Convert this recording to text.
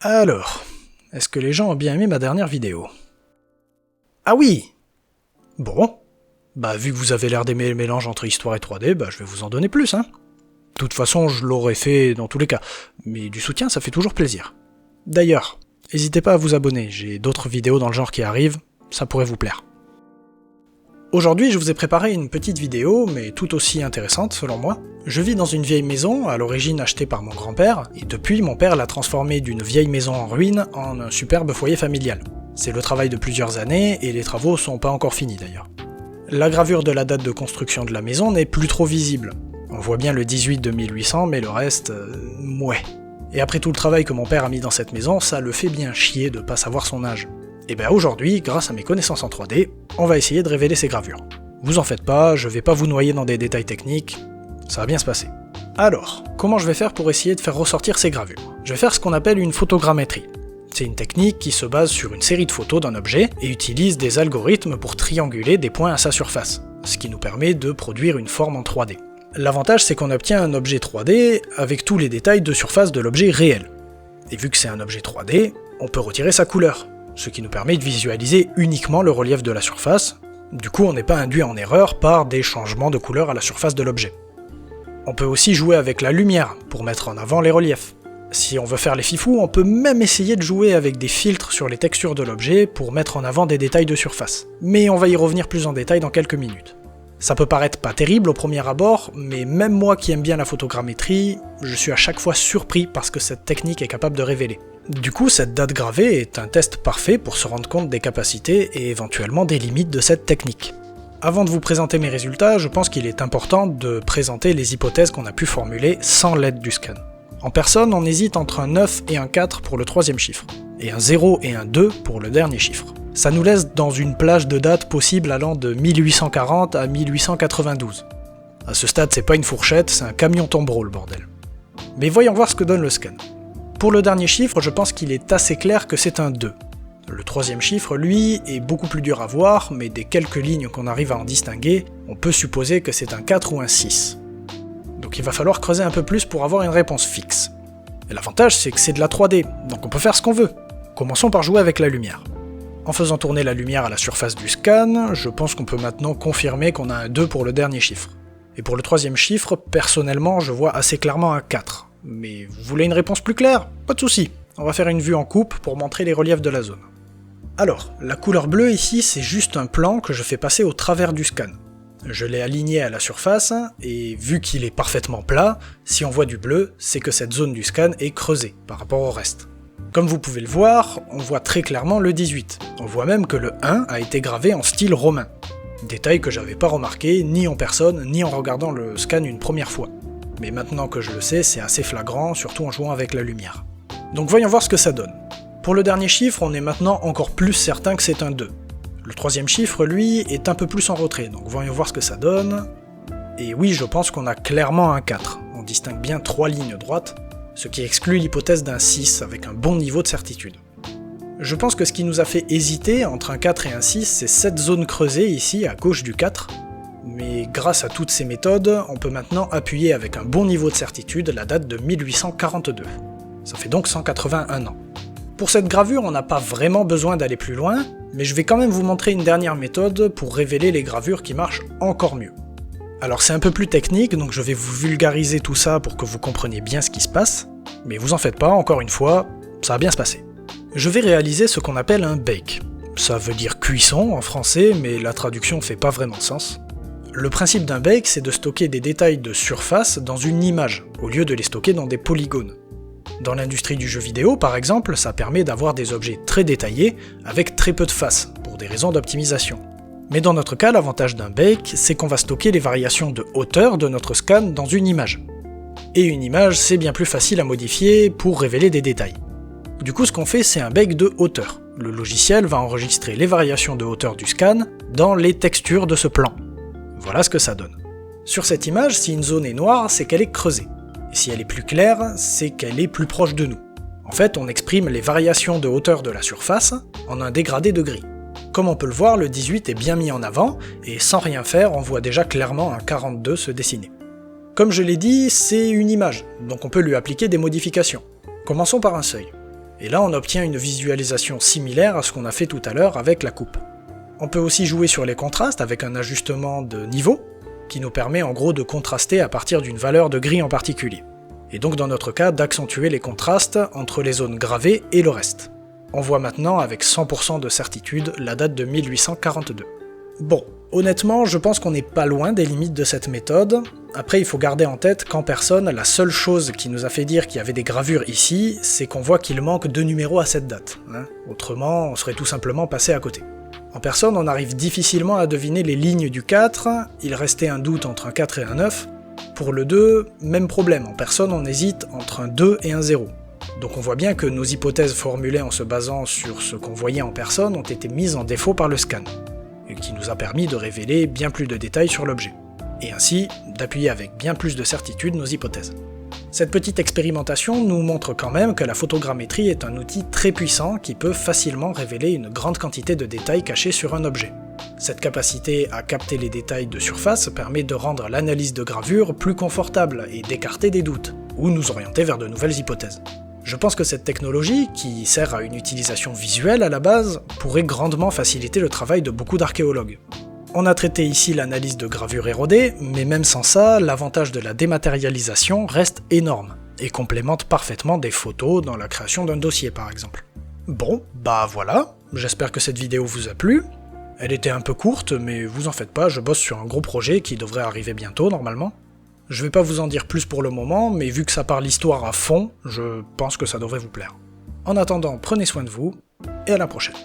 Alors, est-ce que les gens ont bien aimé ma dernière vidéo? Ah oui! Bon, vu que vous avez l'air d'aimer le mélange entre histoire et 3D, je vais vous en donner plus, hein. De toute façon, je l'aurais fait dans tous les cas, mais du soutien, ça fait toujours plaisir. D'ailleurs, n'hésitez pas à vous abonner, j'ai d'autres vidéos dans le genre qui arrivent, ça pourrait vous plaire. Aujourd'hui, je vous ai préparé une petite vidéo, mais tout aussi intéressante selon moi. Je vis dans une vieille maison, à l'origine achetée par mon grand-père, et depuis, mon père l'a transformée d'une vieille maison en ruine en un superbe foyer familial. C'est le travail de plusieurs années, et les travaux sont pas encore finis d'ailleurs. La gravure de la date de construction de la maison n'est plus trop visible. On voit bien le 18 de 1800, mais le reste, mouais. Et après tout le travail que mon père a mis dans cette maison, ça le fait bien chier de pas savoir son âge. Et aujourd'hui, grâce à mes connaissances en 3D, on va essayer de révéler ces gravures. Vous en faites pas, je vais pas vous noyer dans des détails techniques, ça va bien se passer. Alors, comment je vais faire pour essayer de faire ressortir ces gravures? Je vais faire ce qu'on appelle une photogrammétrie. C'est une technique qui se base sur une série de photos d'un objet et utilise des algorithmes pour trianguler des points à sa surface, ce qui nous permet de produire une forme en 3D. L'avantage, c'est qu'on obtient un objet 3D avec tous les détails de surface de l'objet réel. Et vu que c'est un objet 3D, on peut retirer sa couleur, ce qui nous permet de visualiser uniquement le relief de la surface. Du coup, on n'est pas induit en erreur par des changements de couleur à la surface de l'objet. On peut aussi jouer avec la lumière pour mettre en avant les reliefs. Si on veut faire les fifous, on peut même essayer de jouer avec des filtres sur les textures de l'objet pour mettre en avant des détails de surface. Mais on va y revenir plus en détail dans quelques minutes. Ça peut paraître pas terrible au premier abord, mais même moi qui aime bien la photogrammétrie, je suis à chaque fois surpris par ce que cette technique est capable de révéler. Du coup, cette date gravée est un test parfait pour se rendre compte des capacités et éventuellement des limites de cette technique. Avant de vous présenter mes résultats, je pense qu'il est important de présenter les hypothèses qu'on a pu formuler sans l'aide du scan. En personne, on hésite entre un 9 et un 4 pour le troisième chiffre, et un 0 et un 2 pour le dernier chiffre. Ça nous laisse dans une plage de dates possibles allant de 1840 à 1892. À ce stade, c'est pas une fourchette, c'est un camion tombereau le bordel. Mais voyons voir ce que donne le scan. Pour le dernier chiffre, je pense qu'il est assez clair que c'est un 2. Le troisième chiffre, lui, est beaucoup plus dur à voir, mais des quelques lignes qu'on arrive à en distinguer, on peut supposer que c'est un 4 ou un 6. Donc il va falloir creuser un peu plus pour avoir une réponse fixe. Et l'avantage, c'est que c'est de la 3D, donc on peut faire ce qu'on veut. Commençons par jouer avec la lumière. En faisant tourner la lumière à la surface du scan, je pense qu'on peut maintenant confirmer qu'on a un 2 pour le dernier chiffre. Et pour le troisième chiffre, personnellement, je vois assez clairement un 4. Mais vous voulez une réponse plus claire? Pas de souci. On va faire une vue en coupe pour montrer les reliefs de la zone. Alors, la couleur bleue ici, c'est juste un plan que je fais passer au travers du scan. Je l'ai aligné à la surface, et vu qu'il est parfaitement plat, si on voit du bleu, c'est que cette zone du scan est creusée par rapport au reste. Comme vous pouvez le voir, on voit très clairement le 18. On voit même que le 1 a été gravé en style romain. Détail que j'avais pas remarqué ni en personne, ni en regardant le scan une première fois. Mais maintenant que je le sais, c'est assez flagrant, surtout en jouant avec la lumière. Donc voyons voir ce que ça donne. Pour le dernier chiffre, on est maintenant encore plus certain que c'est un 2. Le troisième chiffre, lui, est un peu plus en retrait, donc voyons voir ce que ça donne. Et oui, je pense qu'on a clairement un 4. On distingue bien 3 lignes droites, ce qui exclut l'hypothèse d'un 6 avec un bon niveau de certitude. Je pense que ce qui nous a fait hésiter entre un 4 et un 6, c'est cette zone creusée ici, à gauche du 4, mais grâce à toutes ces méthodes, on peut maintenant appuyer avec un bon niveau de certitude la date de 1842. Ça fait donc 181 ans. Pour cette gravure, on n'a pas vraiment besoin d'aller plus loin, mais je vais quand même vous montrer une dernière méthode pour révéler les gravures qui marchent encore mieux. Alors c'est un peu plus technique, donc je vais vous vulgariser tout ça pour que vous compreniez bien ce qui se passe, mais vous en faites pas, encore une fois, ça va bien se passer. Je vais réaliser ce qu'on appelle un bake. Ça veut dire cuisson en français, mais la traduction fait pas vraiment sens. Le principe d'un bake, c'est de stocker des détails de surface dans une image, au lieu de les stocker dans des polygones. Dans l'industrie du jeu vidéo, par exemple, ça permet d'avoir des objets très détaillés, avec très peu de faces, pour des raisons d'optimisation. Mais dans notre cas, l'avantage d'un bake, c'est qu'on va stocker les variations de hauteur de notre scan dans une image. Et une image, c'est bien plus facile à modifier pour révéler des détails. Du coup, ce qu'on fait, c'est un bake de hauteur. Le logiciel va enregistrer les variations de hauteur du scan dans les textures de ce plan. Voilà ce que ça donne. Sur cette image, si une zone est noire, c'est qu'elle est creusée. Et si elle est plus claire, c'est qu'elle est plus proche de nous. En fait, on exprime les variations de hauteur de la surface en un dégradé de gris. Comme on peut le voir, le 18 est bien mis en avant, et sans rien faire, on voit déjà clairement un 42 se dessiner. Comme je l'ai dit, c'est une image, donc on peut lui appliquer des modifications. Commençons par un seuil. Et là on obtient une visualisation similaire à ce qu'on a fait tout à l'heure avec la coupe. On peut aussi jouer sur les contrastes avec un ajustement de niveau, qui nous permet en gros de contraster à partir d'une valeur de gris en particulier. Et donc dans notre cas d'accentuer les contrastes entre les zones gravées et le reste. On voit maintenant avec 100% de certitude la date de 1842. Bon, honnêtement, je pense qu'on n'est pas loin des limites de cette méthode. Après, il faut garder en tête qu'en personne, la seule chose qui nous a fait dire qu'il y avait des gravures ici, c'est qu'on voit qu'il manque 2 numéros à cette date. Autrement, on serait tout simplement passé à côté. En personne, on arrive difficilement à deviner les lignes du 4, il restait un doute entre un 4 et un 9. Pour le 2, même problème, en personne on hésite entre un 2 et un 0. Donc on voit bien que nos hypothèses formulées en se basant sur ce qu'on voyait en personne ont été mises en défaut par le scan, et qui nous a permis de révéler bien plus de détails sur l'objet, et ainsi d'appuyer avec bien plus de certitude nos hypothèses. Cette petite expérimentation nous montre quand même que la photogrammétrie est un outil très puissant qui peut facilement révéler une grande quantité de détails cachés sur un objet. Cette capacité à capter les détails de surface permet de rendre l'analyse de gravure plus confortable et d'écarter des doutes, ou nous orienter vers de nouvelles hypothèses. Je pense que cette technologie, qui sert à une utilisation visuelle à la base, pourrait grandement faciliter le travail de beaucoup d'archéologues. On a traité ici l'analyse de gravure érodée, mais même sans ça, l'avantage de la dématérialisation reste énorme, et complémente parfaitement des photos dans la création d'un dossier par exemple. Bon, bah voilà, j'espère que cette vidéo vous a plu. Elle était un peu courte, mais vous en faites pas, je bosse sur un gros projet qui devrait arriver bientôt normalement. Je vais pas vous en dire plus pour le moment, mais vu que ça parle histoire à fond, je pense que ça devrait vous plaire. En attendant, prenez soin de vous, et à la prochaine.